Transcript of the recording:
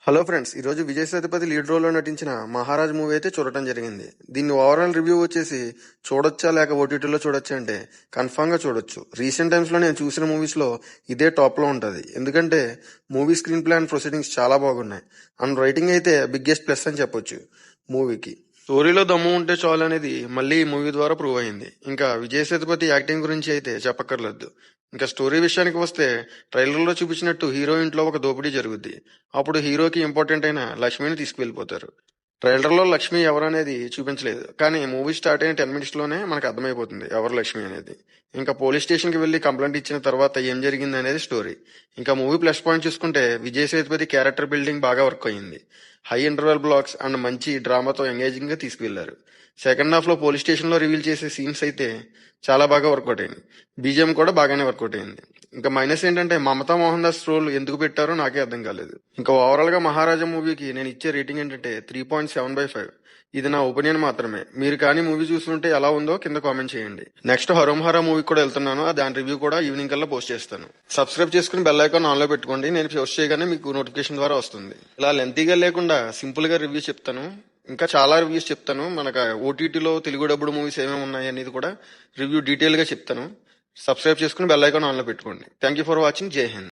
Hello friends, ఈరోజు Vijay Sethupathi lead రోల్లో నటించిన మహారాజ్ మూవీ అయితే చూడటం జరిగింది. దీన్ని ఓవరాల్ రివ్యూ వచ్చేసి చూడొచ్చా లేక ఓటీటీలో చూడొచ్చా అంటే కన్ఫామ్ గా చూడొచ్చు. రీసెంట్ టైమ్స్ లో నేను చూసిన మూవీస్ లో ఇదే టాప్ లో ఉంటది. ఎందుకంటే movie screen play and proceedings చాలా బాగున్నాయి. అండ్ రైటింగ్ అయితే బిగ్గెస్ట్ ప్లస్ అని చెప్పొచ్చు మూవీకి. స్టోరీలో దమ్ము ఉంటే చాలు అనేది మళ్ళీ ఈ మూవీ ద్వారా ప్రూవ్ అయింది. ఇంకా విజయ్ సేతుపతి యాక్టింగ్ గురించి అయితే చెప్పక్కర్లేదు. ఇంకా స్టోరీ విషయానికి వస్తే ట్రైలర్ లో చూపించినట్టు హీరో ఇంట్లో ఒక దోపిడీ జరుగుద్ది. అప్పుడు హీరోకి ఇంపార్టెంట్ అయిన లక్ష్మిని తీసుకువెళ్ళిపోతారు. ట్రైలర్ లో లక్ష్మి ఎవరనేది చూపించలేదు, కానీ మూవీ స్టార్ట్ అయిన 10 minutes లోనే మనకు అర్థమైపోతుంది ఎవరు లక్ష్మి అనేది. ఇంకా పోలీస్ స్టేషన్ కి వెళ్లి కంప్లైంట్ ఇచ్చిన తర్వాత ఏం జరిగింది అనేది స్టోరీ. ఇంకా మూవీ ప్లస్ పాయింట్ చూసుకుంటే విజయ్ సేతుపతి క్యారెక్టర్ బిల్డింగ్ బాగా వర్క్ అయ్యింది. హై ఇంటర్వెల్ బ్లాక్స్ అండ్ మంచి డ్రామాతో ఎంగేజింగ్ గా తీసుకువెళ్లారు. సెకండ్ హాఫ్ లో పోలీస్ స్టేషన్ లో రివీల్ చేసే సీన్స్ అయితే చాలా బాగా వర్కౌట్ అయింది. బీజిఎం కూడా బాగానే వర్కౌట్ అయింది. ఇంకా మైనస్ ఏంటంటే మమతా మోహన్ దాస్ రోల్ ఎందుకు పెట్టారో నాకే అర్థం కాలేదు. ఇంకా ఓవరాల్ గా మహారాజా మూవీకి నేను ఇచ్చే రేటింగ్ ఏంటంటే 3.7/5. ఇది నా ఒపీనియన్ మాత్రమే. మీరు కానీ మూవీ చూస్తుంటే ఎలా ఉందో కింద కామెంట్ చేయండి. నెక్స్ట్ హరోంహరా మూవీ కూడా వెళ్తున్నాను. దాని రివ్యూ కూడా ఈవినింగ్ కల్లా పోస్ట్ చేస్తాను. సబ్స్క్రైబ్ చేసుకుని బెల్ ఐకాన్ ఆన్ లో పెట్టుకోండి. నేను పోస్ట్ చేయగానే మీకు నోటిఫికేషన్ ద్వారా వస్తుంది. ఇలా లెంతీగా లేకుండా సింపుల్ గా రివ్యూ చెప్తాను. ఇంకా చాలా రివ్యూస్ చెప్తాను. మనకు ఓటీటీలో తెలుగు డబ్బుడు మూవీస్ ఏమేమి ఉన్నాయి అనేది కూడా రివ్యూ డీటెయిల్ గా చెప్తాను. సబ్స్క్రైబ్ చేసుకుని బెల్ ఐకాన్ ఆన్ లో పెట్టుకోండి. Thank you for watching. జై హింద్.